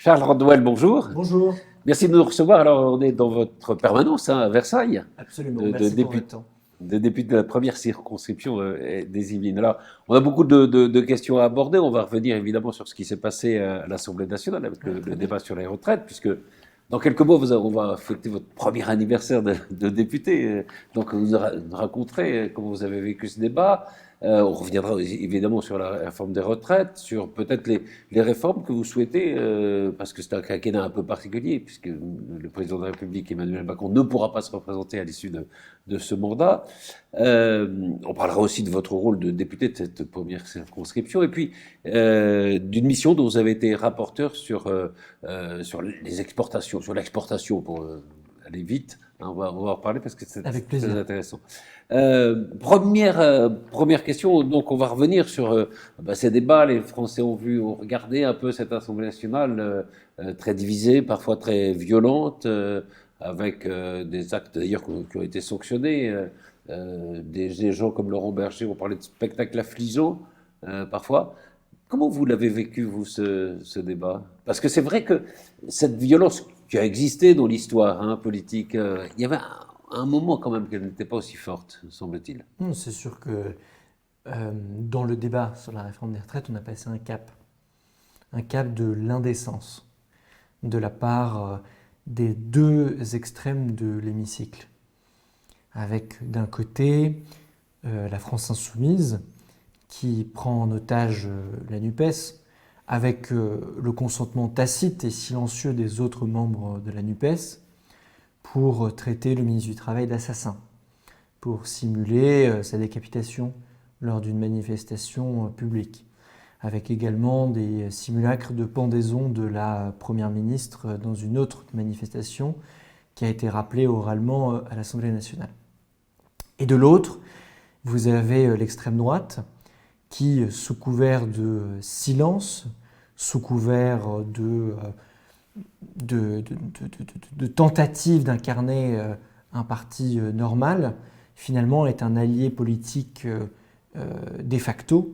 Charles Rodwell, bonjour. Bonjour. Merci de nous recevoir. Alors, on est dans votre permanence à Versailles. Absolument, merci pour votre temps. De député de la première circonscription des Yvelines. Alors, on a beaucoup de questions à aborder. On va revenir évidemment sur ce qui s'est passé à l'Assemblée nationale avec le débat sur les retraites, puisque dans quelques mois, on va fêter votre premier anniversaire de député. Donc, vous nous raconterez comment vous avez vécu ce débat. On reviendra évidemment sur la réforme des retraites, sur peut-être les réformes que vous souhaitez, parce que c'est un quinquennat un peu particulier, puisque le président de la République, Emmanuel Macron, ne pourra pas se représenter à l'issue de ce mandat. On parlera aussi de votre rôle de député de cette première circonscription, et puis d'une mission dont vous avez été rapporteur sur les exportations, sur l'exportation pour aller vite. On va en reparler parce que c'est très intéressant. Première question, donc on va revenir sur ces débats. Les Français ont regardé un peu cette Assemblée nationale très divisée, parfois très violente, avec des actes d'ailleurs qui ont été sanctionnés. Des gens comme Laurent Berger ont parlé de spectacle affligeant parfois. Comment vous l'avez vécu, vous, ce débat? Parce que c'est vrai que cette violence qui a existé dans l'histoire politique, il y avait un moment quand même qu'elle n'était pas aussi forte, semble-t-il. C'est sûr que dans le débat sur la réforme des retraites, on a passé un cap de l'indécence de la part des deux extrêmes de l'hémicycle. Avec d'un côté la France insoumise qui prend en otage la NUPES, avec le consentement tacite et silencieux des autres membres de la NUPES pour traiter le ministre du Travail d'assassin, pour simuler sa décapitation lors d'une manifestation publique, avec également des simulacres de pendaison de la Première ministre dans une autre manifestation qui a été rappelée oralement à l'Assemblée nationale. Et de l'autre, vous avez l'extrême droite qui, sous couvert de silence, sous couvert de tentative d'incarner un parti normal, finalement est un allié politique de facto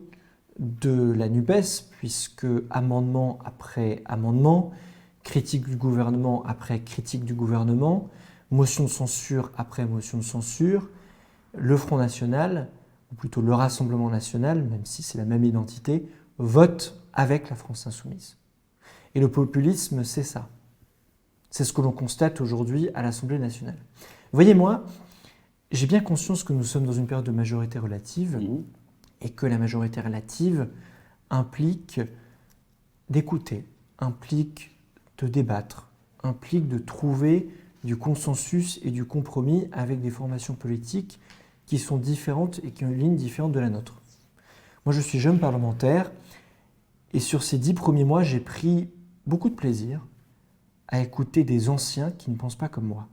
de la NUPES, puisque amendement après amendement, critique du gouvernement après critique du gouvernement, motion de censure après motion de censure, le Front National, ou plutôt le Rassemblement National, même si c'est la même identité, vote avec la France Insoumise. Et le populisme, c'est ça. C'est ce que l'on constate aujourd'hui à l'Assemblée nationale. Voyez-moi, j'ai bien conscience que nous sommes dans une période de majorité relative et que la majorité relative implique d'écouter, implique de débattre, implique de trouver du consensus et du compromis avec des formations politiques qui sont différentes et qui ont une ligne différente de la nôtre. Moi, je suis jeune parlementaire et sur ces 10 premiers mois, j'ai pris beaucoup de plaisir à écouter des anciens qui ne pensent pas comme moi.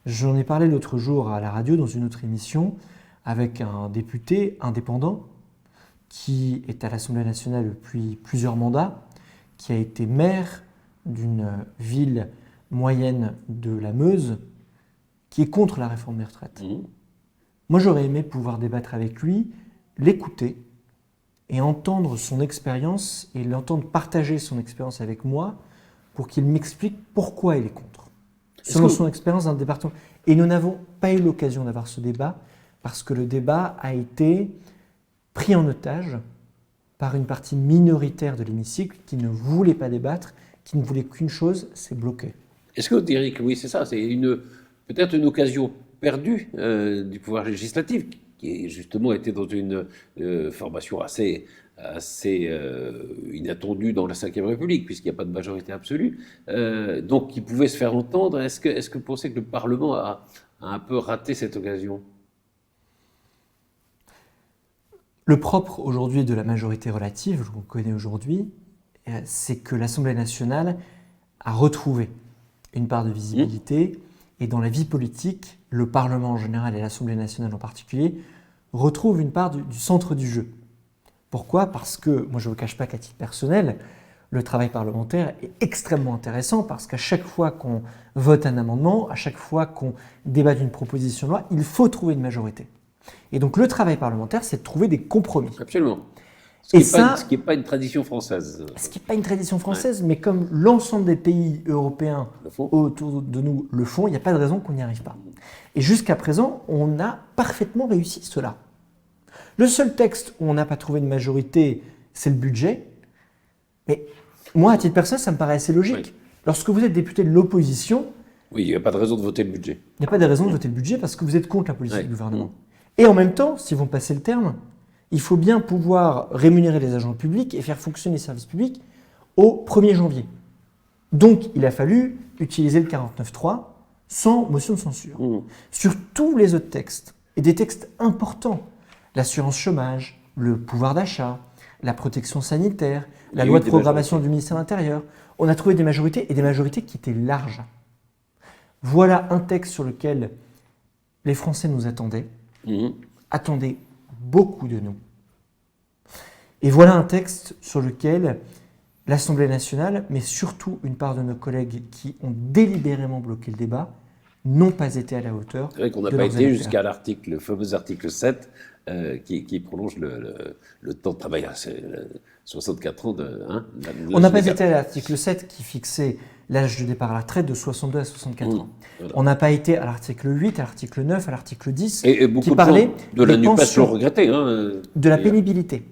J'en ai parlé l'autre jour à la radio dans une autre émission avec un député indépendant qui est à l'Assemblée nationale depuis plusieurs mandats, qui a été maire d'une ville moyenne de la Meuse, qui est contre la réforme des retraites. Moi, j'aurais aimé pouvoir débattre avec lui, l'écouter et entendre son expérience et l'entendre partager son expérience avec moi pour qu'il m'explique pourquoi il est contre. Selon son expérience dans le département. Et nous n'avons pas eu l'occasion d'avoir ce débat parce que le débat a été pris en otage par une partie minoritaire de l'hémicycle qui ne voulait pas débattre, qui ne voulait qu'une chose, c'est bloquer. Est-ce que vous diriez que oui, c'est ça, c'est peut-être une occasion perdue du pouvoir législatif, qui justement était dans une formation assez inattendue dans la Ve République, puisqu'il n'y a pas de majorité absolue, donc qui pouvait se faire entendre. Est-ce que vous pensez que le Parlement a un peu raté cette occasion? Le propre aujourd'hui de la majorité relative, qu'on connaît aujourd'hui, c'est que l'Assemblée nationale a retrouvé une part de visibilité et dans la vie politique, le Parlement en général et l'Assemblée nationale en particulier retrouvent une part du centre du jeu. Pourquoi ? Parce que, moi je ne vous cache pas qu'à titre personnel, le travail parlementaire est extrêmement intéressant parce qu'à chaque fois qu'on vote un amendement, à chaque fois qu'on débat d'une proposition de loi, il faut trouver une majorité. Et donc le travail parlementaire, c'est de trouver des compromis. Absolument. Ce qui n'est pas une tradition française. Ce qui n'est pas une tradition française, mais comme l'ensemble des pays européens autour de nous le font, il n'y a pas de raison qu'on n'y arrive pas. Et jusqu'à présent, on a parfaitement réussi cela. Le seul texte où on n'a pas trouvé de majorité, c'est le budget. Mais moi, à titre personnel, ça me paraît assez logique. Oui. Lorsque vous êtes député de l'opposition, oui, il n'y a pas de raison de voter le budget. il n'y a pas de raison de voter le budget parce que vous êtes contre la politique du gouvernement. Et en même temps, si vous me passez le terme, il faut bien pouvoir rémunérer les agents publics et faire fonctionner les services publics au 1er janvier. Donc, il a fallu utiliser le 49.3 sans motion de censure. Sur tous les autres textes, et des textes importants, l'assurance chômage, le pouvoir d'achat, la protection sanitaire, la loi de programmation du ministère de l'Intérieur, on a trouvé des majorités, et des majorités qui étaient larges. Voilà un texte sur lequel les Français nous attendaient, attendaient beaucoup de nous. Et voilà un texte sur lequel l'Assemblée nationale, mais surtout une part de nos collègues qui ont délibérément bloqué le débat, n'ont pas été à la hauteur. C'est vrai qu'on n'a pas été jusqu'à l'article, le fameux article 7, qui prolonge le temps de travail. C'est 64 ans de... on n'a pas été à l'article 7 qui fixait l'âge de départ à la retraite de 62 à 64 ans. Voilà. On n'a pas été à l'article 8, à l'article 9, à l'article 10, et beaucoup qui parlait de la NUPES l'ont regretté. De la pénibilité,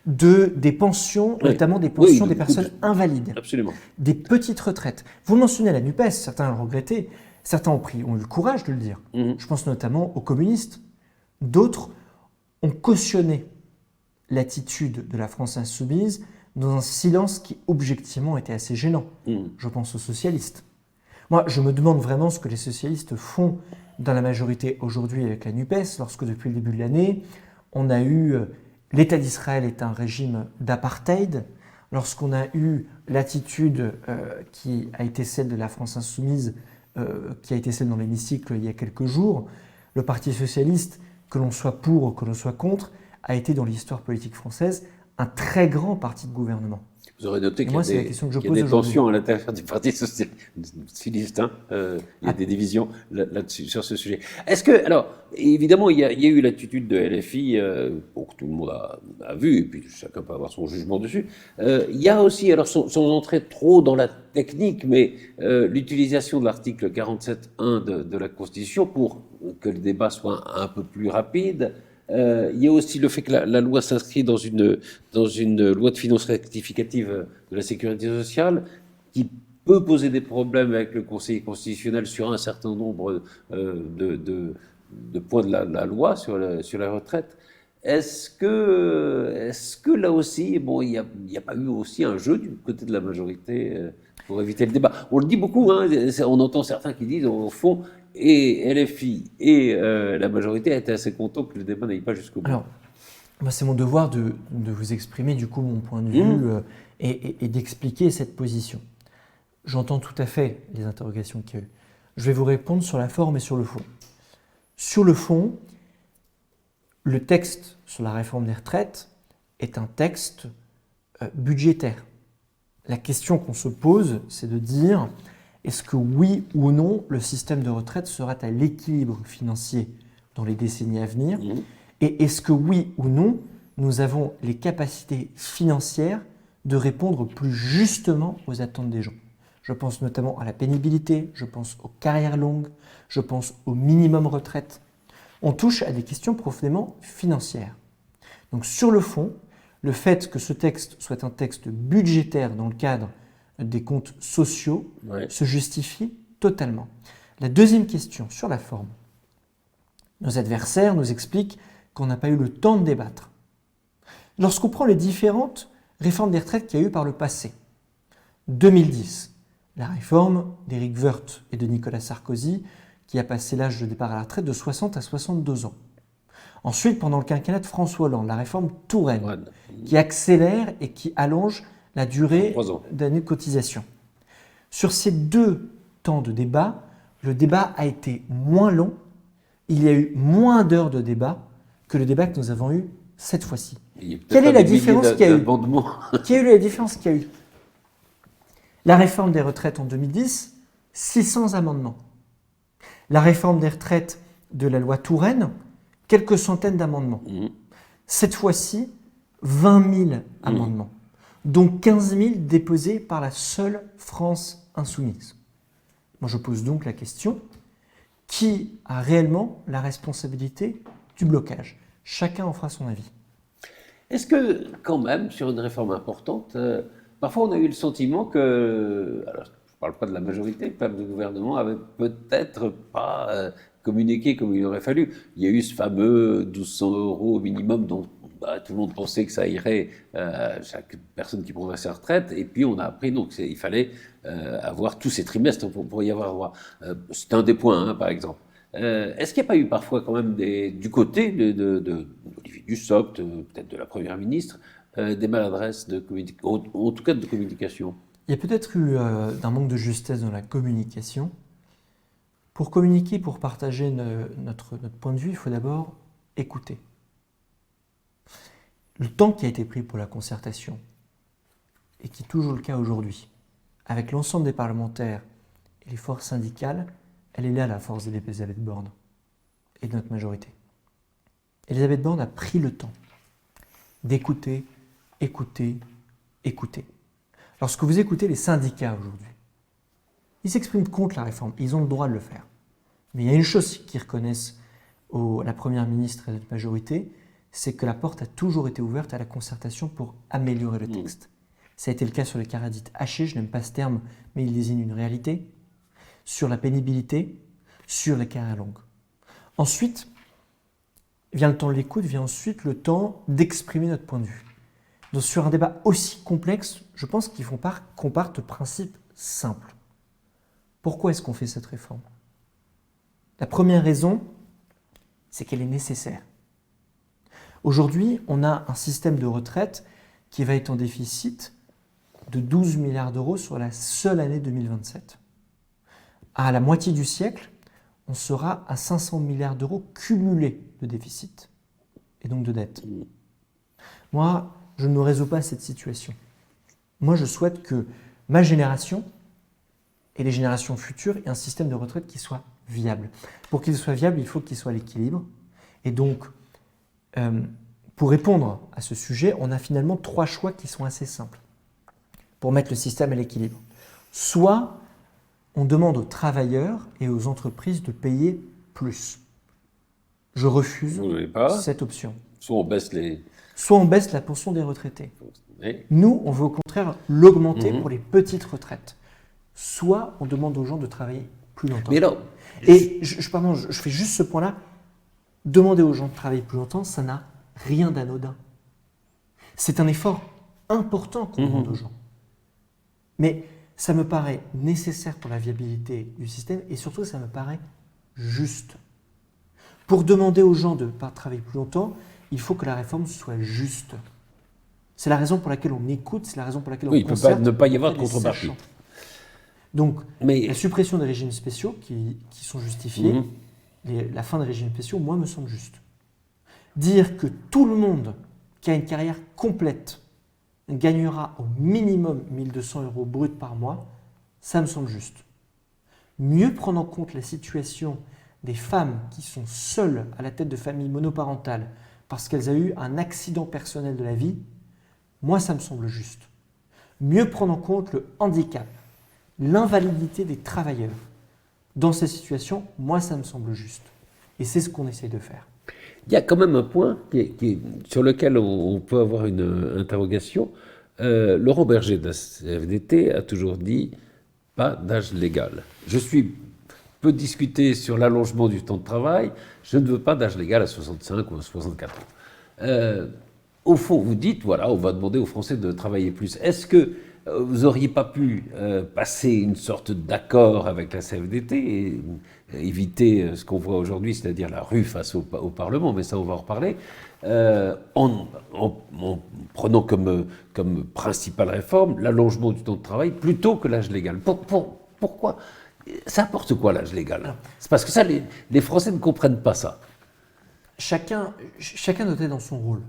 des pensions, notamment des pensions des personnes invalides, absolument. Des petites retraites. Vous mentionnez la NUPES, certains l'ont regretté, certains ont eu le courage de le dire. Je pense notamment aux communistes. D'autres ont cautionné l'attitude de la France insoumise dans un silence qui objectivement était assez gênant. Je pense aux socialistes. Moi, je me demande vraiment ce que les socialistes font dans la majorité aujourd'hui avec la NUPES, lorsque depuis le début de l'année, on a eu l'État d'Israël est un régime d'apartheid, lorsqu'on a eu l'attitude qui a été celle de la France insoumise, qui a été celle dans l'hémicycle il y a quelques jours, le Parti socialiste, que l'on soit pour ou que l'on soit contre, a été dans l'histoire politique française un très grand parti de gouvernement. Vous aurez noté qu'il y a des tensions à l'intérieur du Parti socialiste. Il y a des divisions là-dessus, sur ce sujet. Est-ce que, alors, évidemment, il y a eu l'attitude de LFI, que tout le monde a vu, et puis chacun peut avoir son jugement dessus. Il y a aussi, alors sans entrer trop dans la technique, mais l'utilisation de l'article 47.1 de la Constitution pour que le débat soit un peu plus rapide. Il y a aussi le fait que la loi s'inscrit dans une loi de finances rectificative de la sécurité sociale qui peut poser des problèmes avec le Conseil constitutionnel sur un certain nombre de points de la loi sur la retraite. Est-ce que là aussi, bon, il n'y a pas eu aussi un jeu du côté de la majorité pour éviter le débat? On le dit beaucoup, on entend certains qui disent au fond, et LFI et la majorité étaient assez contents que le débat n'aille pas jusqu'au bout. Alors, moi, c'est mon devoir de vous exprimer du coup mon point de vue et d'expliquer cette position. J'entends tout à fait les interrogations qu'il y a eu. Je vais vous répondre sur la forme et sur le fond. Sur le fond, le texte sur la réforme des retraites est un texte budgétaire. La question qu'on se pose, c'est de dire est-ce que oui ou non le système de retraite sera à l'équilibre financier dans les décennies à venir et est-ce que oui ou non nous avons les capacités financières de répondre plus justement aux attentes des gens. Je pense notamment à la pénibilité, je pense aux carrières longues, je pense au minimum retraite. On touche à des questions profondément financières. Donc sur le fond, le fait que ce texte soit un texte budgétaire dans le cadre des comptes sociaux se justifie totalement. La deuxième question sur la forme. Nos adversaires nous expliquent qu'on n'a pas eu le temps de débattre. Lorsqu'on prend les différentes réformes des retraites qu'il y a eu par le passé, 2010, la réforme d'Éric Woerth et de Nicolas Sarkozy qui a passé l'âge de départ à la retraite de 60 à 62 ans. Ensuite, pendant le quinquennat de François Hollande, la réforme Touraine qui accélère et qui allonge la durée d'années de cotisation. Sur ces deux temps de débat, le débat a été moins long, il y a eu moins d'heures de débat que le débat que nous avons eu cette fois-ci. Quelle est la différence qu'il y a eu? Quelle est la différence qu'il y a eu? La réforme des retraites en 2010, 600 amendements. La réforme des retraites de la loi Touraine, quelques centaines d'amendements. Cette fois-ci, 20 000 amendements, dont 15 000 déposés par la seule France insoumise. Moi, je pose donc la question, qui a réellement la responsabilité du blocage? Chacun en fera son avis. Est-ce que, quand même, sur une réforme importante, parfois on a eu le sentiment que, alors je ne parle pas de la majorité, pas du gouvernement, avait peut-être pas communiqué comme il aurait fallu. Il y a eu ce fameux 1 200 € au minimum dont tout le monde pensait que ça irait à chaque personne qui prendrait sa retraite, et puis on a appris donc il fallait avoir tous ces trimestres pour y avoir droit. C'est un des points, hein, par exemple. Est-ce qu'il n'y a pas eu parfois quand même du côté d'Olivier Dussopt, peut-être de la Première ministre, des maladresses en tout cas de communication? Il y a peut-être eu un manque de justesse dans la communication. Pour communiquer, pour partager notre point de vue, il faut d'abord écouter. Le temps qui a été pris pour la concertation, et qui est toujours le cas aujourd'hui, avec l'ensemble des parlementaires et les forces syndicales, elle est là la force d'Elisabeth Borne et de notre majorité. Elisabeth Borne a pris le temps d'écouter, écouter, écouter. Lorsque vous écoutez les syndicats aujourd'hui, ils s'expriment contre la réforme, ils ont le droit de le faire. Mais il y a une chose qu'ils reconnaissent à la Première ministre et à notre majorité, c'est que la porte a toujours été ouverte à la concertation pour améliorer le texte. Ça a été le cas sur les carrières dites hachées, je n'aime pas ce terme, mais il désigne une réalité, sur la pénibilité, sur les carrières longues. Ensuite, vient le temps de l'écoute, vient ensuite le temps d'exprimer notre point de vue. Donc sur un débat aussi complexe, je pense qu'il faut qu'on parte de principes simples. Pourquoi est-ce qu'on fait cette réforme? La première raison, c'est qu'elle est nécessaire. Aujourd'hui, on a un système de retraite qui va être en déficit de 12 milliards d'euros sur la seule année 2027. À la moitié du siècle, on sera à 500 milliards d'euros cumulés de déficit et donc de dette. Moi, je ne me résous pas à cette situation. Moi, je souhaite que ma génération et les générations futures aient un système de retraite qui soit viable. Pour qu'il soit viable, il faut qu'il soit à l'équilibre. Et donc, pour répondre à ce sujet, on a finalement 3 choix qui sont assez simples pour mettre le système à l'équilibre. Soit on demande aux travailleurs et aux entreprises de payer plus. Je refuse cette option. Soit on baisse la pension des retraités. Oui. Nous, on veut au contraire l'augmenter pour les petites retraites. Soit on demande aux gens de travailler plus longtemps. Mais là, et je fais juste ce point-là. Demander aux gens de travailler plus longtemps, ça n'a rien d'anodin. C'est un effort important qu'on demande aux gens. Mais ça me paraît nécessaire pour la viabilité du système et surtout, ça me paraît juste. Pour demander aux gens de ne pas travailler plus longtemps, il faut que la réforme soit juste. C'est la raison pour laquelle on écoute, c'est la raison pour laquelle on concerte. Il ne peut pas y avoir de contrepartie. Donc, la suppression des régimes spéciaux qui sont justifiés, la fin des régimes spéciaux, moi, me semble juste. Dire que tout le monde qui a une carrière complète gagnera au minimum 1 200 € brut par mois, ça me semble juste. Mieux prendre en compte la situation des femmes qui sont seules à la tête de familles monoparentales parce qu'elles ont eu un accident personnel de la vie, moi, ça me semble juste. Mieux prendre en compte le handicap, l'invalidité des travailleurs. Dans ces situations, moi, ça me semble juste. Et c'est ce qu'on essaye de faire. Il y a quand même un point sur lequel on peut avoir une interrogation. Laurent Berger de la CFDT a toujours dit « pas d'âge légal ». Je peux discuter sur l'allongement du temps de travail, je ne veux pas d'âge légal à 65 ou à 64 ans. Au fond, vous dites, voilà, on va demander aux Français de travailler plus. Est-ce que vous n'auriez pas pu passer une sorte d'accord avec la CFDT et éviter ce qu'on voit aujourd'hui, c'est-à-dire la rue face au Parlement, mais ça on va en reparler, en prenant comme principale réforme l'allongement du temps de travail plutôt que l'âge légal. Pourquoi? Ça apporte quoi l'âge légal? C'est parce que ça, les Français ne comprennent pas ça. Chacun doit être dans son rôle.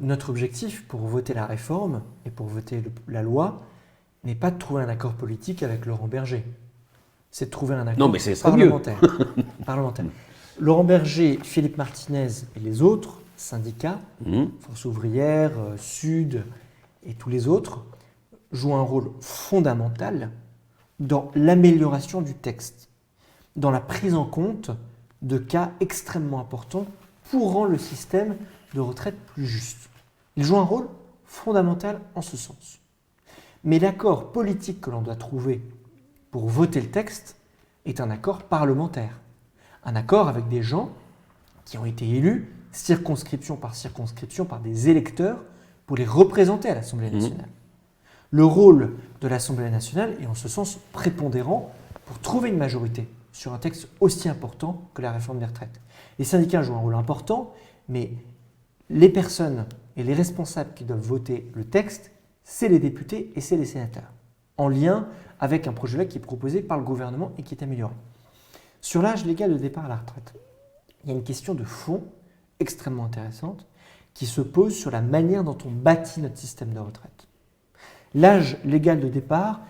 Notre objectif pour voter la réforme et pour voter la loi n'est pas de trouver un accord politique avec Laurent Berger. C'est de trouver un accord parlementaire. Laurent Berger, Philippe Martinez et les autres syndicats, Mmh. Force ouvrière, Sud et tous les autres, jouent un rôle fondamental dans l'amélioration du texte, dans la prise en compte de cas extrêmement importants pour rendre le système de retraite plus juste. Ils jouent un rôle fondamental en ce sens. Mais l'accord politique que l'on doit trouver pour voter le texte est un accord parlementaire. Un accord avec des gens qui ont été élus circonscription par des électeurs pour les représenter à l'Assemblée nationale. Le rôle de l'Assemblée nationale est en ce sens prépondérant pour trouver une majorité sur un texte aussi important que la réforme des retraites. Les syndicats jouent un rôle important, mais les personnes et les responsables qui doivent voter le texte, c'est les députés et c'est les sénateurs, en lien avec un projet de loi qui est proposé par le gouvernement et qui est amélioré. Sur l'âge légal de départ à la retraite, il y a une question de fond extrêmement intéressante qui se pose sur la manière dont on bâtit notre système de retraite. L'âge légal de départ,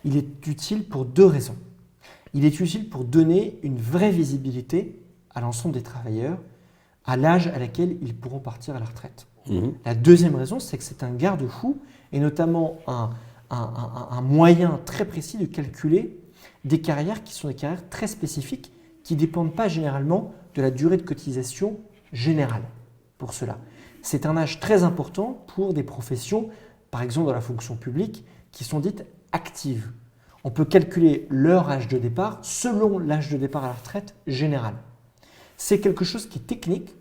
il est utile pour deux raisons. Il est utile pour donner une vraie visibilité à l'ensemble des travailleurs à l'âge à laquelle ils pourront partir à la retraite. La deuxième raison, c'est que c'est un garde-fou et notamment un moyen très précis de calculer des carrières qui sont des carrières très spécifiques qui ne dépendent pas généralement de la durée de cotisation générale pour cela. C'est un âge très important pour des professions, par exemple dans la fonction publique, qui sont dites actives. On peut calculer leur âge de départ selon l'âge de départ à la retraite générale. C'est quelque chose qui est technique,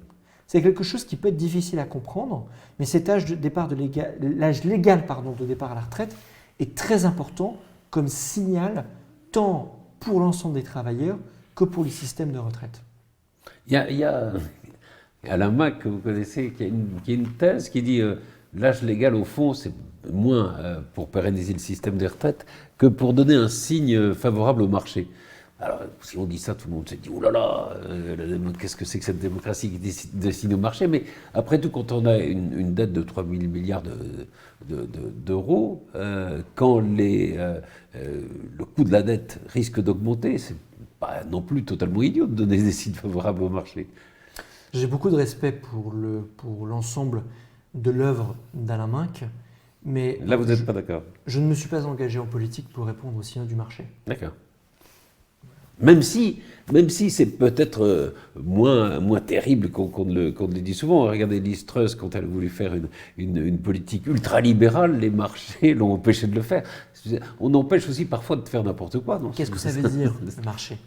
c'est quelque chose qui peut être difficile à comprendre, mais cet âge de départ l'âge légal de départ à la retraite est très important comme signal tant pour l'ensemble des travailleurs que pour le système de retraite. Il y a Alain Mac, que vous connaissez, qui a une thèse qui dit l'âge légal, au fond, c'est moins pour pérenniser le système des retraites que pour donner un signe favorable au marché. Alors, si on dit ça, tout le monde se dit « Ouh là là, qu'est-ce que c'est que cette démocratie qui dessine au marché ?» Mais après tout, quand on a une dette de 3 000 milliards d'euros, quand le coût de la dette risque d'augmenter, c'est pas non plus totalement idiot de donner des signes favorables au marché. J'ai beaucoup de respect pour l'ensemble de l'œuvre d'Alain Minc, mais là, vous n'êtes pas d'accord. Je ne me suis pas engagé en politique pour répondre aux signaux du marché. D'accord. Même si c'est peut-être moins terrible qu'on ne le dit souvent. Regardez Liz Truss, quand elle a voulu faire une politique ultralibérale, les marchés l'ont empêché de le faire. On empêche aussi parfois de faire n'importe quoi. Qu'est-ce que ça veut dire, le marché?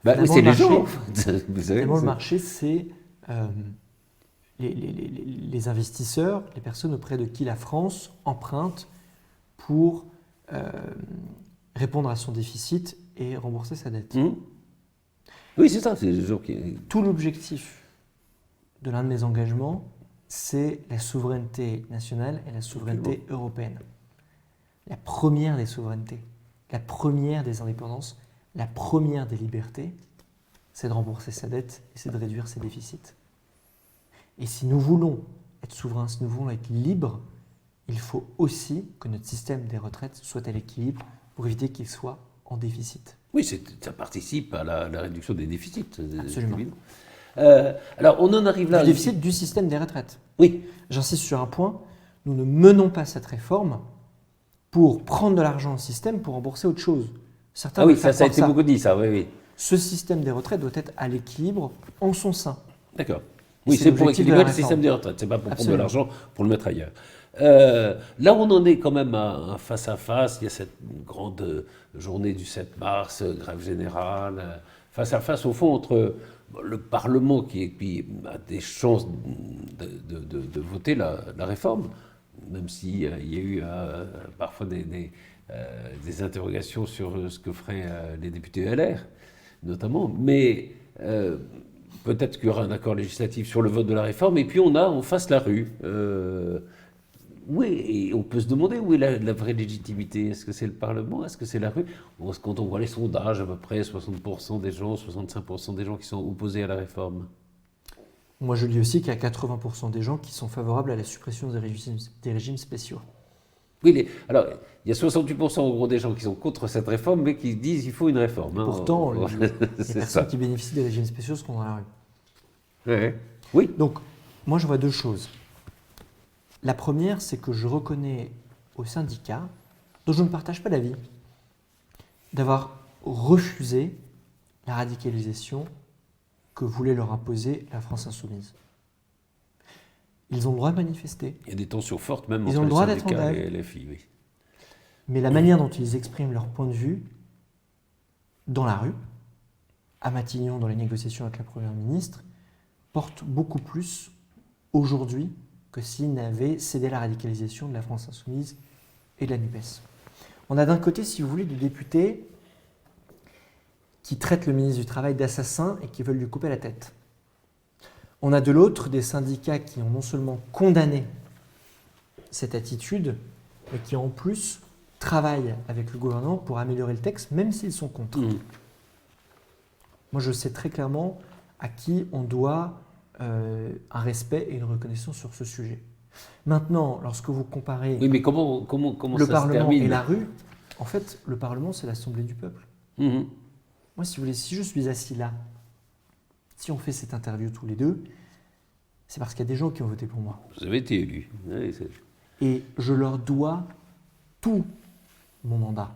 Oui, c'est les gens. Finalement, le marché, c'est les investisseurs, les personnes auprès de qui la France emprunte pour répondre à son déficit et rembourser sa dette. Oui, c'est ça. C'est les gens qui... Tout l'objectif de l'un de mes engagements, c'est la souveraineté nationale et la souveraineté européenne. La première des souverainetés, la première des indépendances, la première des libertés, c'est de rembourser sa dette et c'est de réduire ses déficits. Et si nous voulons être souverains, si nous voulons être libres, il faut aussi que notre système des retraites soit à l'équilibre pour éviter qu'il soit en déficit. Oui, ça participe à la réduction des déficits. Absolument. Alors, on en arrive là... Du déficit du système des retraites. Oui. J'insiste sur un point, nous ne menons pas cette réforme pour prendre de l'argent au système pour rembourser autre chose. Certains ça a été beaucoup dit, ça, oui. Ce système des retraites doit être à l'équilibre en son sein. D'accord. Oui, c'est pour équilibrer le système des retraites, c'est pas pour prendre de l'argent pour le mettre ailleurs. Là, on en est quand même à un face-à-face. Il y a cette grande journée du 7 mars, grève générale, face-à-face au fond entre le Parlement qui a des chances de voter la réforme, même s'il y a eu parfois des interrogations sur ce que feraient les députés LR, notamment, mais peut-être qu'il y aura un accord législatif sur le vote de la réforme, et puis on a en face la rue. Oui, et on peut se demander où est la vraie légitimité. Est-ce que c'est le Parlement? Est-ce que c'est la rue? Quand on voit les sondages, à peu près 60% des gens, 65% des gens qui sont opposés à la réforme. Moi, je lis aussi qu'il y a 80% des gens qui sont favorables à la suppression des régimes spéciaux. Oui, alors, il y a 68% en gros des gens qui sont contre cette réforme, mais qui disent qu'il faut une réforme. Pourtant, les personnes qui bénéficient des régimes spéciaux sont dans la rue. Ouais. Oui. Donc, Moi, je vois deux choses. La première, c'est que je reconnais aux syndicats, dont je ne partage pas l'avis, d'avoir refusé la radicalisation que voulait leur imposer la France insoumise. Ils ont le droit de manifester. Il y a des tensions fortes même Ils ont entre le les droit d'être en syndicats grève. et les filles, oui. Mais la manière dont ils expriment leur point de vue dans la rue, à Matignon, dans les négociations avec la Première ministre, porte beaucoup plus aujourd'hui que s'ils n'avaient cédé à la radicalisation de la France insoumise et de la NUPES. On a d'un côté, si vous voulez, des députés qui traitent le ministre du Travail d'assassin et qui veulent lui couper la tête. On a de l'autre des syndicats qui ont non seulement condamné cette attitude, mais qui en plus travaillent avec le gouvernement pour améliorer le texte, même s'ils sont contre. Moi, je sais très clairement à qui on doit un respect et une reconnaissance sur ce sujet. Maintenant, lorsque vous comparez Oui, mais comment le ça Parlement se termine et la rue, en fait, le Parlement, c'est l'Assemblée du peuple. Moi, si vous voulez, si je suis assis là, si on fait cette interview tous les deux, c'est parce qu'il y a des gens qui ont voté pour moi. Vous avez été élu. Oui, Et je leur dois tout mon mandat.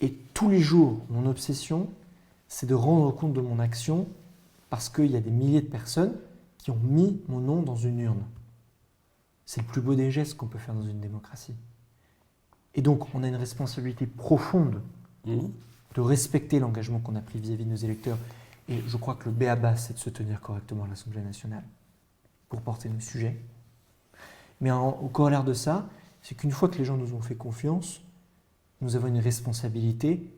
Et tous les jours, mon obsession, c'est de rendre compte de mon action parce qu'il y a des milliers de personnes qui ont mis mon nom dans une urne. C'est le plus beau des gestes qu'on peut faire dans une démocratie. Et donc, on a une responsabilité profonde de respecter l'engagement qu'on a pris vis-à-vis de nos électeurs. Et je crois que le b.a.-ba, c'est de se tenir correctement à l'Assemblée nationale pour porter nos sujets. Mais au corollaire de ça, c'est qu'une fois que les gens nous ont fait confiance, nous avons une responsabilité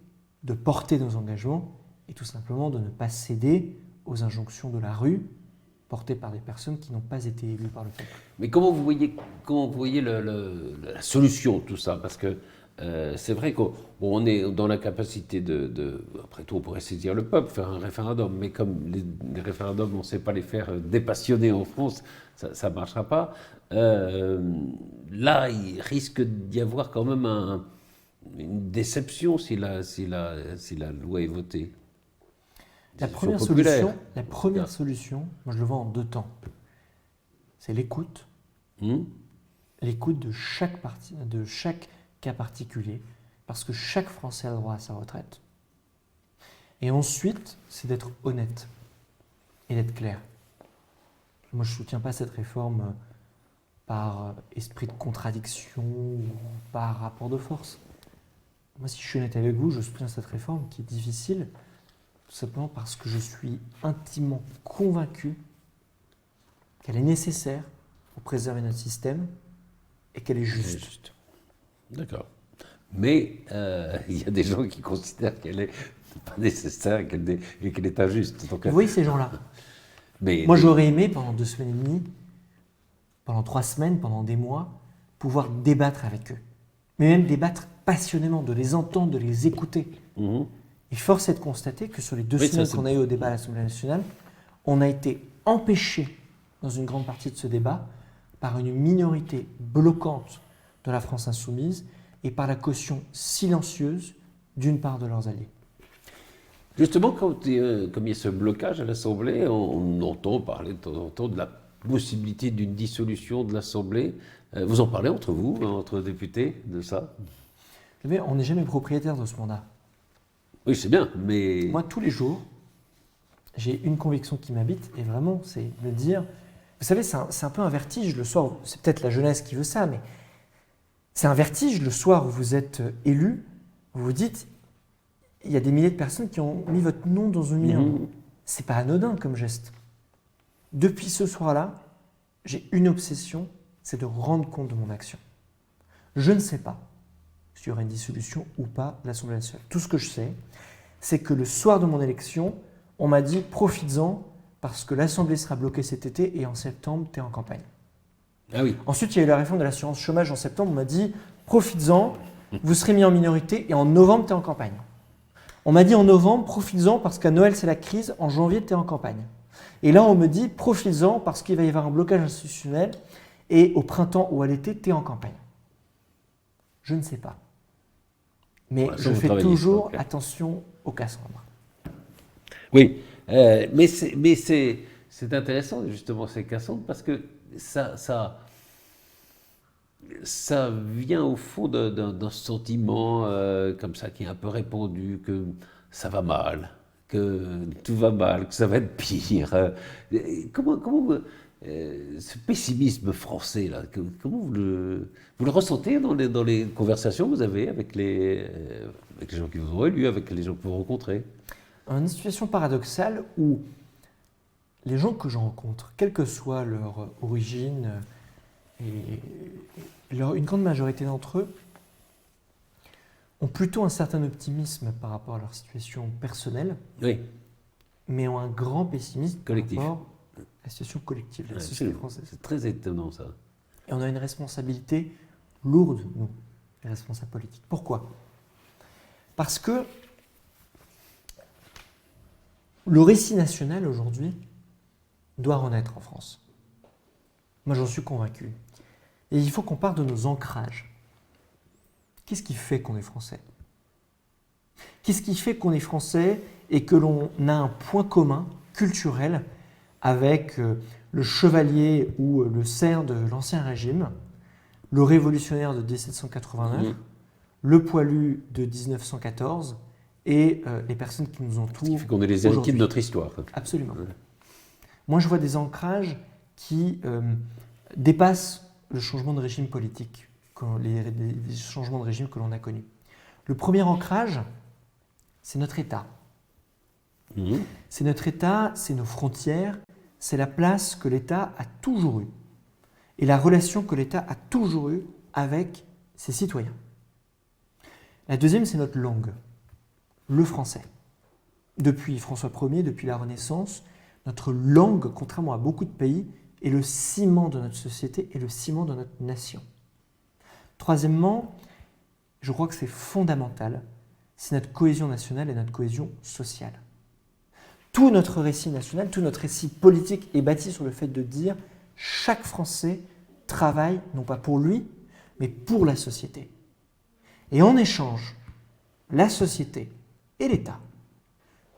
de porter nos engagements et tout simplement de ne pas céder aux injonctions de la rue portées par des personnes qui n'ont pas été élues par le peuple. Mais comment vous voyez la solution de tout ça? Parce que c'est vrai qu'on est dans la capacité après tout, on pourrait saisir le peuple, faire un référendum, mais comme les référendums, on ne sait pas les faire dépassionner en France, ça ne marchera pas. Là, il risque d'y avoir quand même une déception si la loi est votée. La première solution, moi je le vois en deux temps. C'est l'écoute. L'écoute de chaque cas particulier, parce que chaque Français a le droit à sa retraite. Et ensuite, c'est d'être honnête et d'être clair. Moi, je ne soutiens pas cette réforme par esprit de contradiction ou par rapport de force. Moi, si je suis honnête avec vous, je soutiens cette réforme qui est difficile, tout simplement parce que je suis intimement convaincu qu'elle est nécessaire pour préserver notre système et qu'elle est juste. D'accord. Mais il y a des gens qui considèrent qu'elle n'est pas nécessaire et qu'elle est injuste. Donc, vous voyez ces gens-là. Moi, j'aurais aimé pendant 2 semaines et demie, pendant 3 semaines, pendant des mois, pouvoir débattre avec eux. Mais même débattre passionnément, de les entendre, de les écouter. Et force est de constater que sur les 2 semaines qu'on a eu au débat à l'Assemblée nationale, on a été empêché dans une grande partie de ce débat par une minorité bloquante de la France insoumise et par la caution silencieuse d'une part de leurs alliés. Justement, comme il y a ce blocage à l'Assemblée, on entend parler de temps en temps de la possibilité d'une dissolution de l'Assemblée. Vous en parlez entre vous, entre députés, de ça? Vous savez, on n'est jamais propriétaire de ce mandat. Oui, c'est bien, mais... Moi, tous les jours, j'ai une conviction qui m'habite, et vraiment, c'est de dire... Vous savez, c'est un peu un vertige le soir, c'est peut-être la jeunesse qui veut ça, mais c'est un vertige le soir où vous êtes élu, vous vous dites, il y a des milliers de personnes qui ont mis votre nom dans une urne. C'est pas anodin comme geste. Depuis ce soir-là, j'ai une obsession, c'est de rendre compte de mon action. Je ne sais pas s'il y aura une dissolution ou pas de l'Assemblée nationale. Tout ce que je sais, c'est que le soir de mon élection, on m'a dit profites-en parce que l'Assemblée sera bloquée cet été et en septembre, tu es en campagne. Ah oui. Ensuite, il y a eu la réforme de l'assurance chômage en septembre, on m'a dit profites-en, vous serez mis en minorité et en novembre, tu es en campagne. On m'a dit en novembre, profites-en parce qu'à Noël, c'est la crise, en janvier, tu es en campagne. Et là, on me dit profites-en parce qu'il va y avoir un blocage institutionnel et au printemps ou à l'été, tu es en campagne. Je ne sais pas. Mais je fais toujours attention aux Cassandre. Oui, mais C'est intéressant, justement, ces Cassandre, parce que ça vient au fond d'un sentiment comme ça qui est un peu répandu, que ça va mal, que tout va mal, que ça va être pire. Ce pessimisme français, là, comment vous le ressentez dans les conversations que vous avez avec avec les gens qui vous ont élus, avec les gens que vous rencontrez? Une situation paradoxale où les gens que je rencontre, quelle que soit leur origine, une grande majorité d'entre eux ont plutôt un certain optimisme par rapport à leur situation personnelle, Oui, mais ont un grand pessimisme collectif. par rapport à la situation collective, de la société française. C'est très étonnant, ça. Et on a une responsabilité lourde, nous, les responsables politiques. Pourquoi? Parce que le récit national aujourd'hui doit renaître en France. Moi, j'en suis convaincu. Et il faut qu'on parte de nos ancrages. Qu'est-ce qui fait qu'on est français? Qu'est-ce qui fait qu'on est français et que l'on a un point commun culturel avec le chevalier ou le serf de l'Ancien Régime, le révolutionnaire de 1789, le poilu de 1914 et les personnes qui nous entourent? Ce qui fait qu'on est les héritiers de notre histoire. Absolument. Moi, je vois des ancrages qui dépassent le changement de régime politique, les changements de régime que l'on a connus. Le premier ancrage, c'est notre État. C'est notre État, c'est nos frontières, c'est la place que l'État a toujours eue et la relation que l'État a toujours eue avec ses citoyens. La deuxième, c'est notre langue, le français. Depuis François Ier, depuis la Renaissance, notre langue, contrairement à beaucoup de pays, est le ciment de notre société et le ciment de notre nation. Troisièmement, je crois que c'est fondamental, c'est notre cohésion nationale et notre cohésion sociale. Tout notre récit national, tout notre récit politique est bâti sur le fait de dire chaque Français travaille non pas pour lui, mais pour la société. Et en échange, la société et l'État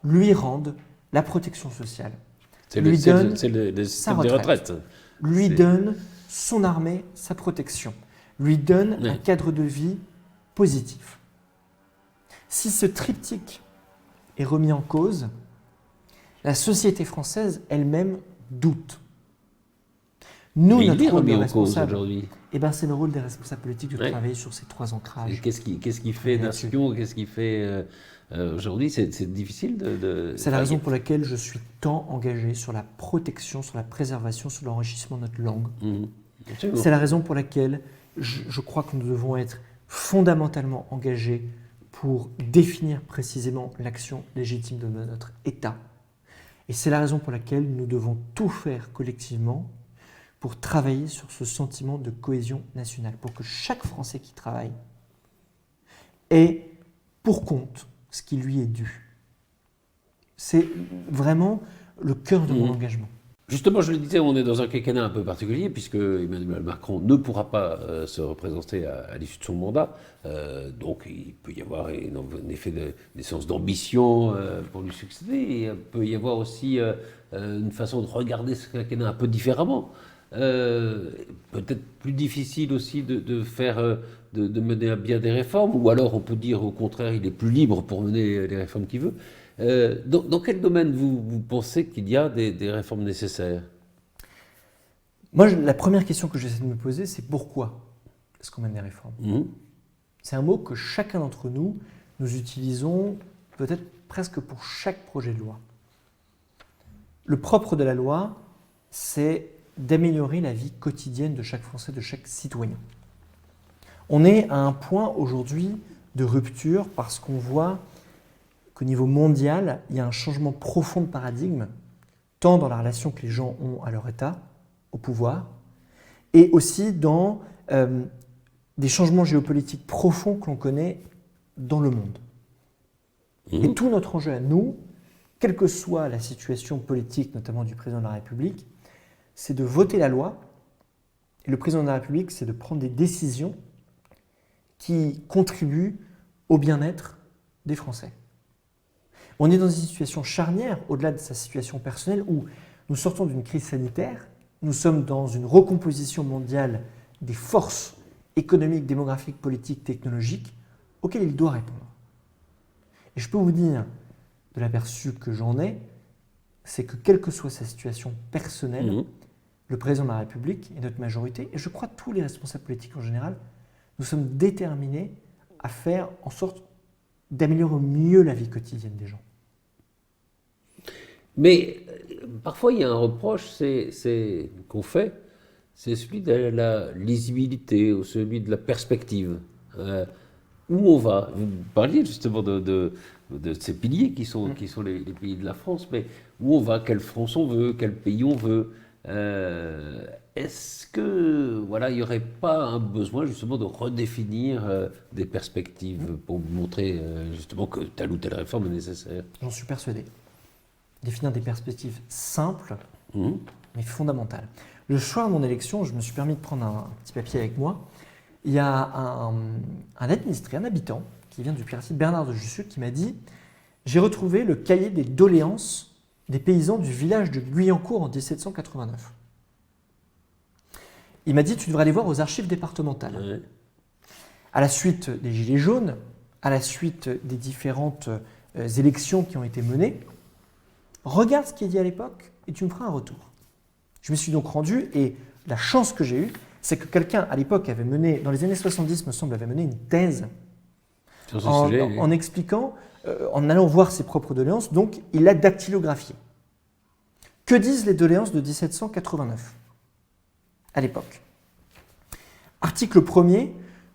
lui rendent la protection sociale. C'est le système des retraites. Lui donne son armée, sa protection. Lui donne un cadre de vie positif. Si ce triptyque est remis en cause, la société française elle-même doute. Nous, mais notre rôle de responsable, c'est le rôle des responsables politiques de travailler sur ces trois ancrages. Qu'est-ce qui fait nation? Qu'est-ce qui fait aujourd'hui? C'est difficile de... C'est la raison pour laquelle je suis tant engagé sur la protection, sur la préservation, sur l'enrichissement de notre langue. C'est la raison pour laquelle je crois que nous devons être fondamentalement engagés pour définir précisément l'action légitime de notre État. Et c'est la raison pour laquelle nous devons tout faire collectivement pour travailler sur ce sentiment de cohésion nationale, pour que chaque Français qui travaille ait pour compte ce qui lui est dû. C'est vraiment le cœur de mon engagement. Justement, je le disais, on est dans un quinquennat un peu particulier, puisque Emmanuel Macron ne pourra pas se représenter à l'issue de son mandat. Donc, il peut y avoir en effet des sens d'ambition pour lui succéder. Et il peut y avoir aussi une façon de regarder ce quinquennat un peu différemment. Peut-être plus difficile aussi de mener à bien des réformes, ou alors on peut dire au contraire, il est plus libre pour mener les réformes qu'il veut. Dans quel domaine vous pensez qu'il y a des réformes nécessaires? Moi, la première question que j'essaie de me poser, c'est pourquoi est-ce qu'on mène des réformes? C'est un mot que chacun d'entre nous utilisons peut-être presque pour chaque projet de loi. Le propre de la loi, c'est d'améliorer la vie quotidienne de chaque Français, de chaque citoyen. On est à un point aujourd'hui de rupture parce qu'on voit qu'au niveau mondial, il y a un changement profond de paradigme, tant dans la relation que les gens ont à leur État, au pouvoir, et aussi dans des changements géopolitiques profonds que l'on connaît dans le monde. Et tout notre enjeu à nous, quelle que soit la situation politique, notamment du président de la République, c'est de voter la loi. Et le président de la République, c'est de prendre des décisions qui contribuent au bien-être des Français. On est dans une situation charnière, au-delà de sa situation personnelle, où Nous sortons d'une crise sanitaire, nous sommes dans une recomposition mondiale des forces économiques, démographiques, politiques, technologiques, auxquelles il doit répondre. Et je peux vous dire, de l'aperçu que j'en ai, c'est que quelle que soit sa situation personnelle, le président de la République et notre majorité, et je crois tous les responsables politiques en général, nous sommes déterminés à faire en sorte d'améliorer au mieux la vie quotidienne des gens. Mais parfois, il y a un reproche qu'on fait, c'est celui de la lisibilité ou celui de la perspective. Où on va? Vous parliez justement de ces piliers qui sont les pays de la France, mais où on va? Quelle France on veut? Quel pays on veut? Est-ce que voilà, il n'y aurait pas un besoin justement de redéfinir des perspectives pour montrer justement que telle ou telle réforme est nécessaire? J'en suis persuadé. Définir des perspectives simples, mais fondamentales. Le soir de mon élection, je me suis permis de prendre un petit papier avec moi. Il y a un administré, un habitant, qui vient du quartier Bernard de Jussieu, qui m'a dit « J'ai retrouvé le cahier des doléances des paysans du village de Guyancourt en 1789. » Il m'a dit « Tu devrais aller voir aux archives départementales. Ouais. » À la suite des Gilets jaunes, à la suite des différentes élections qui ont été menées, regarde ce qui est dit à l'époque et tu me feras un retour. Je me suis donc rendu et la chance que j'ai eue, c'est que quelqu'un à l'époque avait mené, dans les années 70 me semble, avait mené une thèse sur ce sujet, oui. en expliquant, en allant voir ses propres doléances, donc il l'a dactylographié. Que disent les doléances de 1789 à l'époque? Article 1er,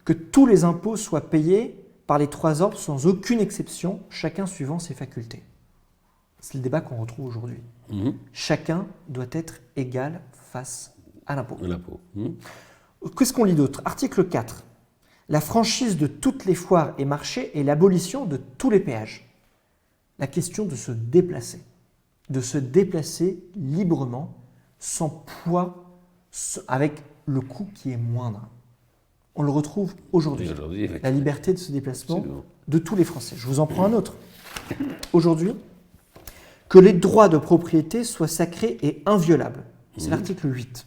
que tous les impôts soient payés par les 3 ordres sans aucune exception, chacun suivant ses facultés. C'est le débat qu'on retrouve aujourd'hui. Chacun doit être égal face à l'impôt. Qu'est-ce qu'on lit d'autre? Article 4. La franchise de toutes les foires et marchés et l'abolition de tous les péages. La question de se déplacer librement, sans poids, avec le coût qui est moindre. On le retrouve aujourd'hui. La liberté de ce déplacement de tous les Français. Je vous en prends un autre. Aujourd'hui, que les droits de propriété soient sacrés et inviolables. C'est l'article 8.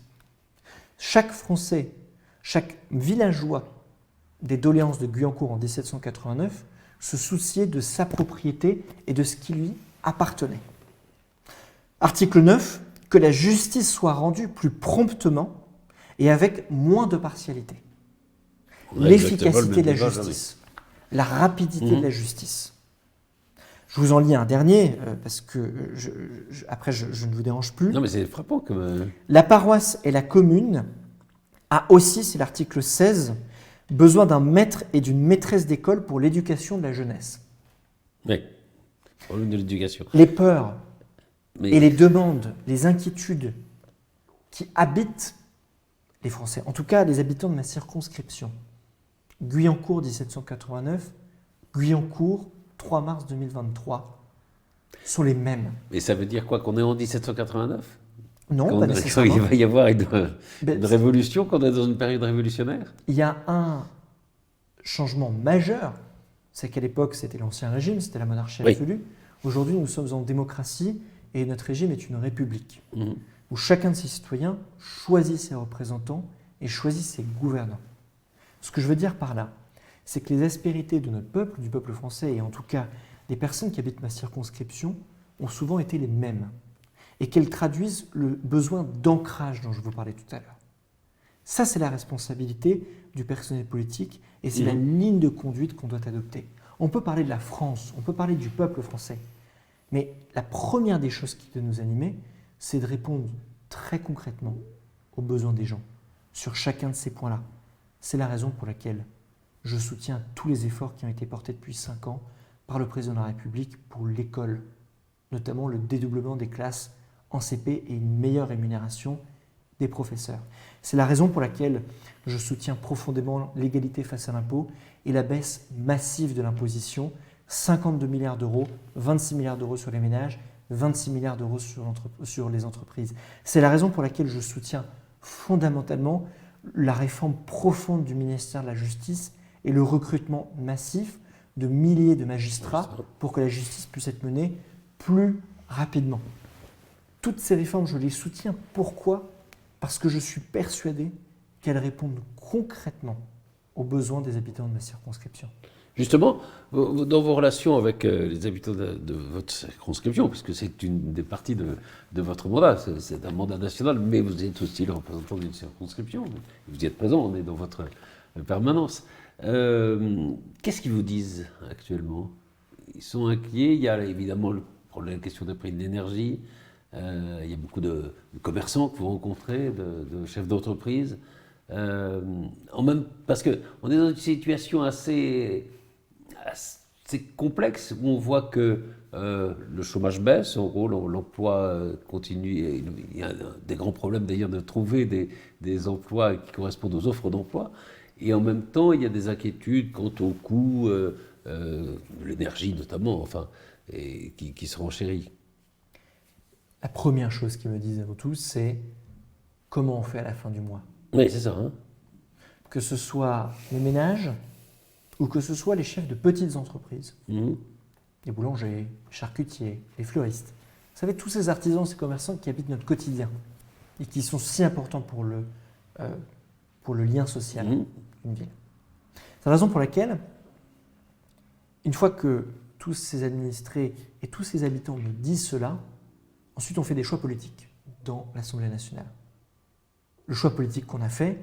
Chaque Français, chaque villageois des doléances de Guyancourt en 1789 se souciait de sa propriété et de ce qui lui appartenait. Article 9. Que la justice soit rendue plus promptement et avec moins de partialité. L'efficacité de la justice, la rapidité de la justice. Je vous en lis un dernier, parce que après je ne vous dérange plus. Non, mais c'est frappant comme... La paroisse et la commune a aussi, c'est l'article 16, besoin d'un maître et d'une maîtresse d'école pour l'éducation de la jeunesse. Oui, problème de l'éducation. Les peurs et les demandes, les inquiétudes qui habitent les Français, en tout cas les habitants de ma circonscription, Guyancourt 1789, Guyancourt 3 mars 2023, sont les mêmes. Mais ça veut dire quoi? Qu'on est en 1789? Non, pas nécessairement. Il va y avoir une révolution, qu'on est dans une période révolutionnaire? Il y a un changement majeur, c'est qu'à l'époque c'était l'ancien régime, c'était la monarchie absolue. Aujourd'hui nous sommes en démocratie et notre régime est une république, où chacun de ses citoyens choisit ses représentants et choisit ses gouvernants. Ce que je veux dire par là, c'est que les aspérités de notre peuple, du peuple français, et en tout cas des personnes qui habitent ma circonscription, ont souvent été les mêmes, et qu'elles traduisent le besoin d'ancrage dont je vous parlais tout à l'heure. Ça, c'est la responsabilité du personnel politique, et c'est la ligne de conduite qu'on doit adopter. On peut parler de la France, on peut parler du peuple français, mais la première des choses qui doit nous animer, c'est de répondre très concrètement aux besoins des gens, sur chacun de ces points-là. C'est la raison pour laquelle je soutiens tous les efforts qui ont été portés depuis 5 ans par le président de la République pour l'école, notamment le dédoublement des classes en CP et une meilleure rémunération des professeurs. C'est la raison pour laquelle je soutiens profondément l'égalité face à l'impôt et la baisse massive de l'imposition, 52 milliards d'euros, 26 milliards d'euros sur les ménages, 26 milliards d'euros sur les entreprises. C'est la raison pour laquelle je soutiens fondamentalement la réforme profonde du ministère de la Justice et le recrutement massif de milliers de magistrats pour que la justice puisse être menée plus rapidement. Toutes ces réformes, je les soutiens. Pourquoi ? Parce que je suis persuadé qu'elles répondent concrètement aux besoins des habitants de ma circonscription. Justement, dans vos relations avec les habitants de votre circonscription, puisque c'est une des parties de votre mandat, c'est un mandat national, mais vous êtes aussi le représentant d'une circonscription, vous y êtes présent, on est dans votre permanence. Qu'est-ce qu'ils vous disent actuellement ? Ils sont inquiets, il y a évidemment le problème, la question des prix de l'énergie, il y a beaucoup de commerçants que vous rencontrez, de chefs d'entreprise. Parce qu'on est dans une situation assez complexe où on voit que le chômage baisse, en gros l'emploi continue, et il y a des grands problèmes d'ailleurs de trouver des emplois qui correspondent aux offres d'emploi, et en même temps il y a des inquiétudes quant au coût de l'énergie notamment, enfin, et qui se renchérit. La première chose qu'ils me disent avant tout, c'est comment on fait à la fin du mois. Oui, c'est ça. Hein. Que ce soit les ménages ou que ce soit les chefs de petites entreprises, les boulangers, les charcutiers, les fleuristes. Vous savez, tous ces artisans, ces commerçants qui habitent notre quotidien et qui sont si importants pour le lien social d'une ville. C'est la raison pour laquelle, une fois que tous ces administrés et tous ces habitants me disent cela, ensuite on fait des choix politiques dans l'Assemblée nationale. Le choix politique qu'on a fait,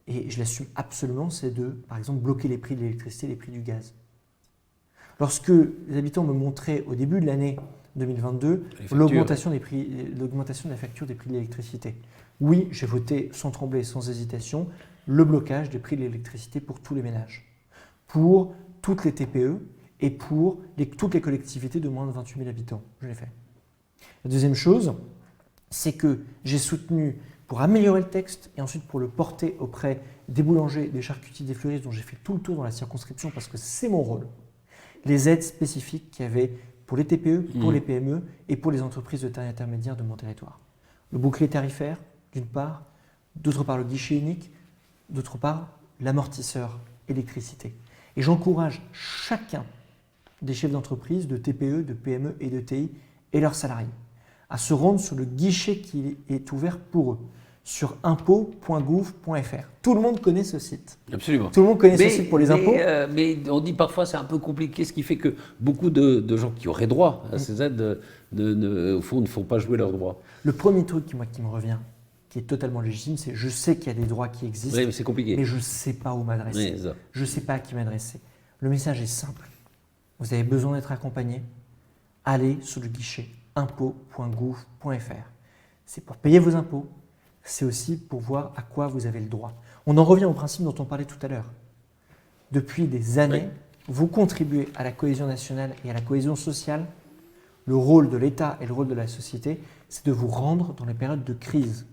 et je l'assume absolument, c'est de, par exemple, bloquer les prix de l'électricité et les prix du gaz. Lorsque les habitants me montraient au début de l'année 2022 l'augmentation de la facture des prix de l'électricité, oui, j'ai voté sans trembler, sans hésitation, le blocage des prix de l'électricité pour tous les ménages, pour toutes les TPE et pour toutes les collectivités de moins de 28 000 habitants. Je l'ai fait. La deuxième chose, c'est que j'ai soutenu, pour améliorer le texte et ensuite pour le porter auprès des boulangers, des charcutiers, des fleuristes dont j'ai fait tout le tour dans la circonscription parce que c'est mon rôle, les aides spécifiques qu'il y avait pour les TPE, pour les PME et pour les entreprises de taille intermédiaire de mon territoire. Le bouclier tarifaire, d'une part, d'autre part le guichet unique, d'autre part l'amortisseur électricité. Et j'encourage chacun des chefs d'entreprise, de TPE, de PME et de TI et leurs salariés à se rendre sur le guichet qui est ouvert pour eux, sur impôts.gouv.fr. Tout le monde connaît ce site. Absolument. Tout le monde connaît ce site pour les impôts. Mais on dit parfois c'est un peu compliqué, ce qui fait que beaucoup de gens qui auraient droit à ces aides, au fond, ne font pas jouer leurs droits. Le premier truc qui me revient, qui est totalement légitime, c'est je sais qu'il y a des droits qui existent, Oui, mais c'est compliqué. Mais je ne sais pas où m'adresser. Oui, je ne sais pas à qui m'adresser. Le message est simple. Vous avez besoin d'être accompagné, allez sur le guichet impôts.gouv.fr. C'est pour payer vos impôts, c'est aussi pour voir à quoi vous avez le droit. On en revient au principe dont on parlait tout à l'heure. Depuis des années, vous contribuez à la cohésion nationale et à la cohésion sociale. Le rôle de l'État et le rôle de la société, c'est de vous rendre dans les périodes de crise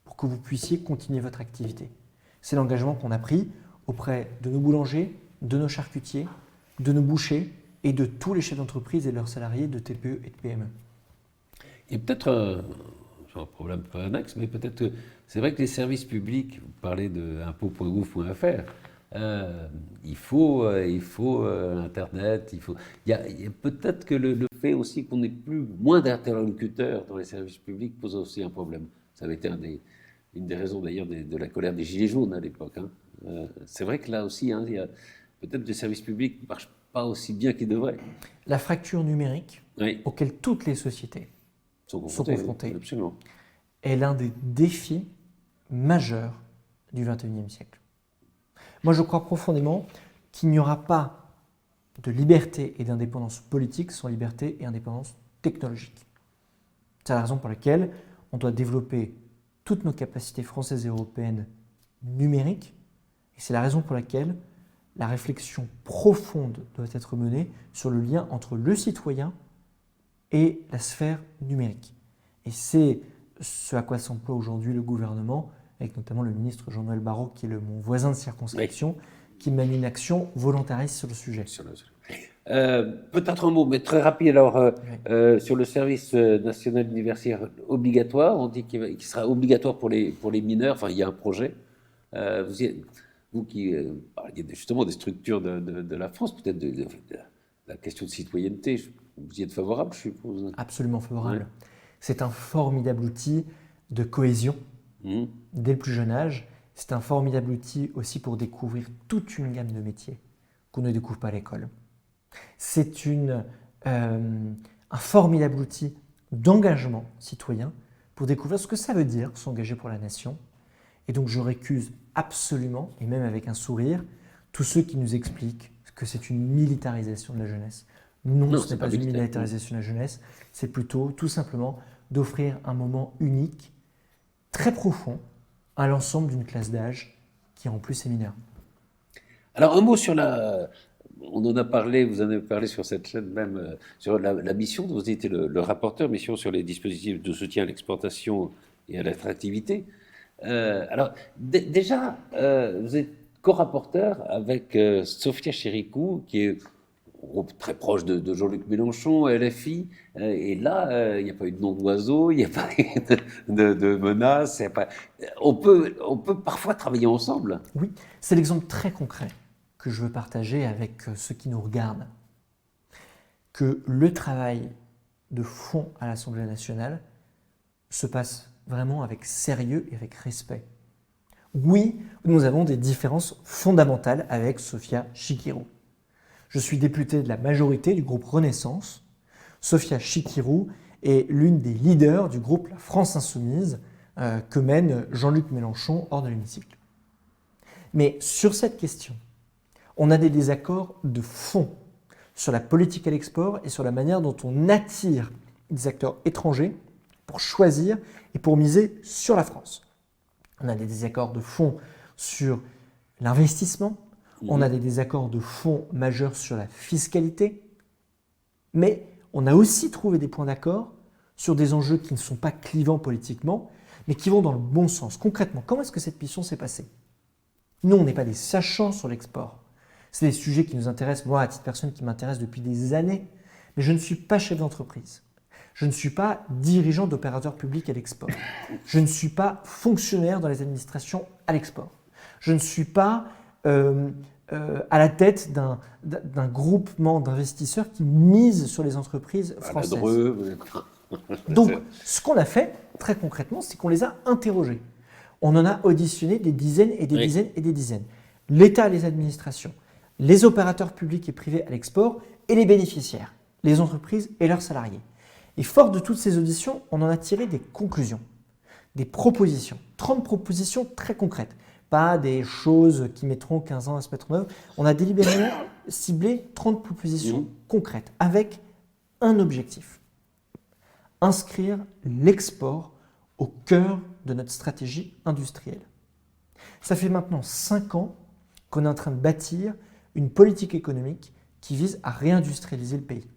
pour que vous puissiez continuer votre activité. C'est l'engagement qu'on a pris auprès de nos boulangers, de nos charcutiers, de nos bouchers et de tous les chefs d'entreprise et leurs salariés de TPE et de PME. Et peut-être un problème pas annexe, mais peut-être que c'est vrai que les services publics, vous parlez de impôts.gouv.fr, il faut Internet, il y a peut-être que le fait aussi qu'on n'ait moins d'interlocuteurs dans les services publics pose aussi un problème. Ça avait été une des raisons d'ailleurs de la colère des Gilets jaunes à l'époque. Hein. C'est vrai que là aussi, il y a peut-être des services publics qui ne marchent pas aussi bien qu'ils devraient. La fracture numérique auquel toutes les sociétés sont confrontées est l'un des défis majeurs du XXIe siècle. Moi, je crois profondément qu'il n'y aura pas de liberté et d'indépendance politique sans liberté et indépendance technologique. C'est la raison pour laquelle on doit développer toutes nos capacités françaises et européennes numériques, et c'est la raison pour laquelle la réflexion profonde doit être menée sur le lien entre le citoyen et la sphère numérique. Et c'est ce à quoi s'emploie aujourd'hui le gouvernement, avec notamment le ministre Jean-Noël Barrot, qui est mon voisin de circonscription, qui mène une action volontariste sur le sujet. Peut-être un mot, mais très rapide alors, sur le service national universitaire obligatoire. On dit qu'il sera obligatoire pour les mineurs, enfin il y a un projet. Vous qui parliez justement des structures de la France, peut-être de la question de citoyenneté, vous y êtes favorable, je suppose? Absolument favorable. Ouais. C'est un formidable outil de cohésion Mmh. dès le plus jeune âge. C'est un formidable outil aussi pour découvrir toute une gamme de métiers qu'on ne découvre pas à l'école. C'est un formidable outil d'engagement citoyen pour découvrir ce que ça veut dire s'engager pour la nation. Et donc je récuse absolument, et même avec un sourire, tous ceux qui nous expliquent que c'est une militarisation de la jeunesse. Non, ce n'est pas une militarisation de la jeunesse, c'est plutôt tout simplement d'offrir un moment unique, très profond, à l'ensemble d'une classe d'âge qui en plus est mineure. Alors, un mot sur on en a parlé, vous en avez parlé sur cette chaîne même, sur la mission, vous étiez le rapporteur, mission sur les dispositifs de soutien à l'exportation et à l'attractivité. Alors, déjà, vous êtes co-rapporteur avec Sophia Chérikou, qui est groupe très proche de Jean-Luc Mélenchon, LFI, et là, il n'y a pas eu de nom d'oiseau, il n'y a pas eu de menaces. On peut parfois travailler ensemble. Oui, c'est l'exemple très concret que je veux partager avec ceux qui nous regardent. Que le travail de fond à l'Assemblée nationale se passe vraiment avec sérieux et avec respect. Oui, nous avons des différences fondamentales avec Sophia Chikirou. Je suis député de la majorité du groupe Renaissance. Sophia Chikirou est l'une des leaders du groupe La France Insoumise que mène Jean-Luc Mélenchon hors de l'hémicycle. Mais sur cette question, on a des désaccords de fond sur la politique à l'export et sur la manière dont on attire des acteurs étrangers pour choisir et pour miser sur la France. On a des désaccords de fond sur l'investissement, on a des désaccords de fond majeurs sur la fiscalité, mais on a aussi trouvé des points d'accord sur des enjeux qui ne sont pas clivants politiquement, mais qui vont dans le bon sens. Concrètement, comment est-ce que cette mission s'est passée? Nous, on n'est pas des sachants sur l'export. C'est des sujets qui nous intéressent, moi, à titre personnel, qui m'intéressent depuis des années, mais je ne suis pas chef d'entreprise. Je ne suis pas dirigeant d'opérateur public à l'export. Je ne suis pas fonctionnaire dans les administrations à l'export. Je ne suis pas à la tête d'un groupement d'investisseurs qui mise sur les entreprises françaises. Donc, ce qu'on a fait, très concrètement, c'est qu'on les a interrogés. On en a auditionné des dizaines et des dizaines et des dizaines. L'État et les administrations, les opérateurs publics et privés à l'export et les bénéficiaires, les entreprises et leurs salariés. Et fort de toutes ces auditions, on en a tiré des conclusions, des propositions, 30 propositions très concrètes. Pas des choses qui mettront 15 ans à se mettre en œuvre. On a délibérément ciblé 30 propositions concrètes avec un objectif. Inscrire l'export au cœur de notre stratégie industrielle. Ça fait maintenant 5 ans qu'on est en train de bâtir une politique économique qui vise à réindustrialiser le pays.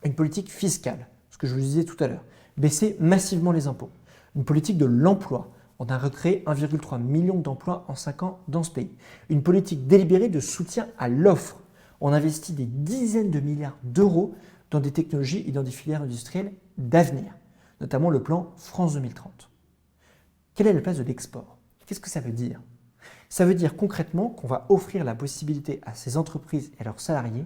Une politique fiscale, ce que je vous disais tout à l'heure, baisser massivement les impôts. Une politique de l'emploi. On a recréé 1,3 million d'emplois en 5 ans dans ce pays. Une politique délibérée de soutien à l'offre. On investit des dizaines de milliards d'euros dans des technologies et dans des filières industrielles d'avenir, notamment le plan France 2030. Quelle est la place de l'export? Qu'est-ce que ça veut dire? Ça veut dire concrètement qu'on va offrir la possibilité à ces entreprises et à leurs salariés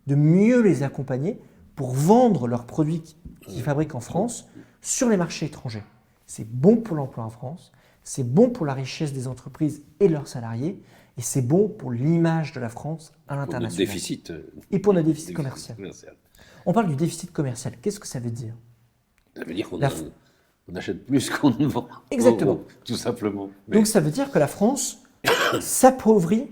de mieux les accompagner pour vendre leurs produits qu'ils fabriquent en France sur les marchés étrangers. C'est bon pour l'emploi en France, c'est bon pour la richesse des entreprises et leurs salariés, et c'est bon pour l'image de la France à l'international. Pour notre déficit. Et pour notre déficit commercial. On parle du déficit commercial. Qu'est-ce que ça veut dire? Ça veut dire qu'on achète plus qu'on ne vend. Exactement. Tout simplement. Mais... Donc ça veut dire que la France s'appauvrit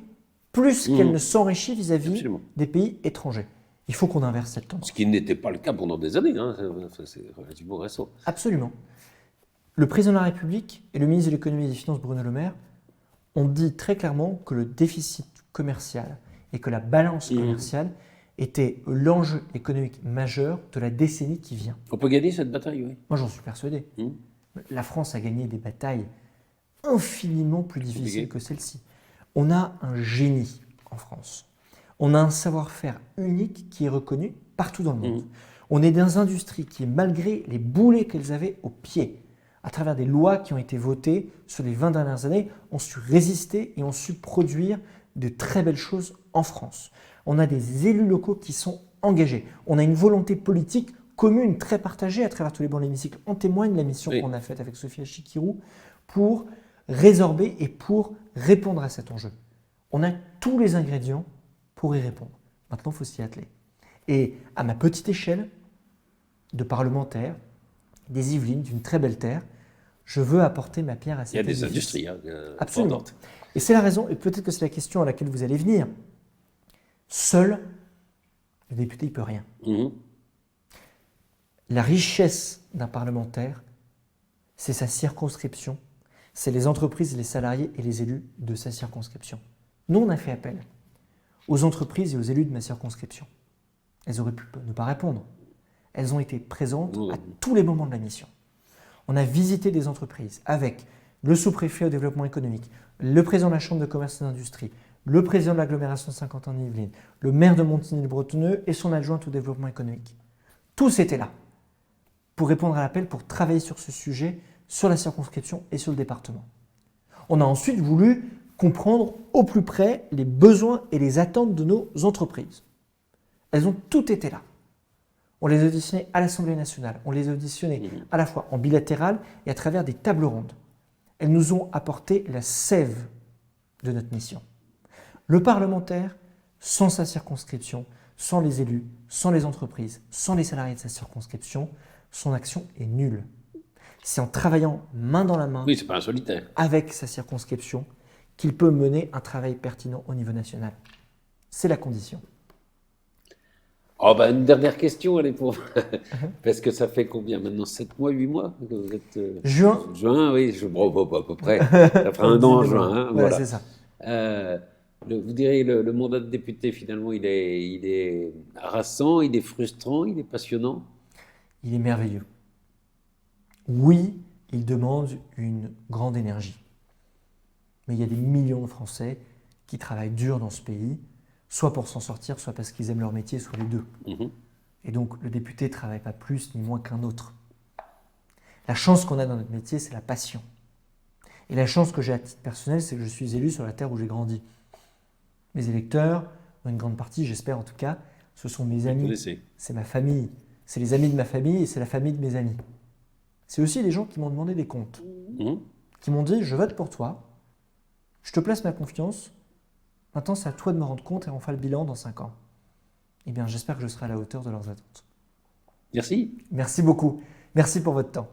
plus qu'elle ne s'enrichit vis-à-vis des pays étrangers. Il faut qu'on inverse cette tendance. Ce qui n'était pas le cas pendant des années, hein. C'est relativement récent. Absolument. Le président de la République et le ministre de l'économie et des finances, Bruno Le Maire, ont dit très clairement que le déficit commercial et que la balance commerciale était l'enjeu économique majeur de la décennie qui vient. On peut gagner cette bataille, oui. Moi, j'en suis persuadé. La France a gagné des batailles infiniment plus difficiles que celle-ci. On a un génie en France. On a un savoir-faire unique qui est reconnu partout dans le monde. On est dans des industries qui, malgré les boulets qu'elles avaient aux pieds, à travers des lois qui ont été votées sur les 20 dernières années, ont su résister et ont su produire de très belles choses en France. On a des élus locaux qui sont engagés. On a une volonté politique commune, très partagée à travers tous les bancs de l'hémicycle. En témoigne la mission Oui. qu'on a faite avec Sophia Chikirou pour résorber et pour répondre à cet enjeu. On a tous les ingrédients pour y répondre. Maintenant, il faut s'y atteler. Et à ma petite échelle de parlementaire, des Yvelines, d'une très belle terre, je veux apporter ma pierre à cet Il y a des édifice. industries. Absolument. importantes. Et c'est la raison, et peut-être que c'est la question à laquelle vous allez venir. Seul, le député ne peut rien. Mhm. La richesse d'un parlementaire, c'est sa circonscription, c'est les entreprises, les salariés et les élus de sa circonscription. Nous, on a fait appel aux entreprises et aux élus de ma circonscription. Elles auraient pu ne pas répondre. Elles ont été présentes à tous les moments de la mission. On a visité des entreprises avec le sous-préfet au développement économique, le président de la Chambre de commerce et d'industrie, le président de l'agglomération de Saint-Quentin-en-Yvelines, le maire de Montigny-le-Bretonneux et son adjointe au développement économique. Tous étaient là pour répondre à l'appel, pour travailler sur ce sujet, sur la circonscription et sur le département. On a ensuite voulu comprendre au plus près les besoins et les attentes de nos entreprises. Elles ont toutes été là. On les a auditionnées à l'Assemblée nationale, on les a auditionnées à la fois en bilatéral et à travers des tables rondes. Elles nous ont apporté la sève de notre mission. Le parlementaire, sans sa circonscription, sans les élus, sans les entreprises, sans les salariés de sa circonscription, son action est nulle. C'est en travaillant main dans la main Oui, c'est pas un solitaire. avec sa circonscription qu'il peut mener un travail pertinent au niveau national. C'est la condition. Oh ben, une dernière question, allez, parce que ça fait combien maintenant? 7 mois, 8 mois que vous êtes, Juin. Juin, oui, bon, à peu près. Ça fera un an en juin. Hein, Voilà, voilà. c'est ça. Vous direz, le mandat de député, finalement, il est harassant, il est frustrant, il est passionnant. Il est merveilleux. Oui, il demande une grande énergie. Mais il y a des millions de Français qui travaillent dur dans ce pays, soit pour s'en sortir, soit parce qu'ils aiment leur métier, soit les deux. Mhm. Et donc, le député ne travaille pas plus ni moins qu'un autre. La chance qu'on a dans notre métier, c'est la passion. Et la chance que j'ai à titre personnel, c'est que je suis élu sur la terre où j'ai grandi. Mes électeurs, une grande partie, j'espère en tout cas, ce sont mes Vous amis. connaissez. C'est ma famille. C'est les amis de ma famille et c'est la famille de mes amis. C'est aussi des gens qui m'ont demandé des comptes, Mhm. qui m'ont dit « je vote pour toi, je te place ma confiance, maintenant c'est à toi de me rendre compte et on fera le bilan dans 5 ans ». Eh bien j'espère que je serai à la hauteur de leurs attentes. Merci. Merci beaucoup. Merci pour votre temps.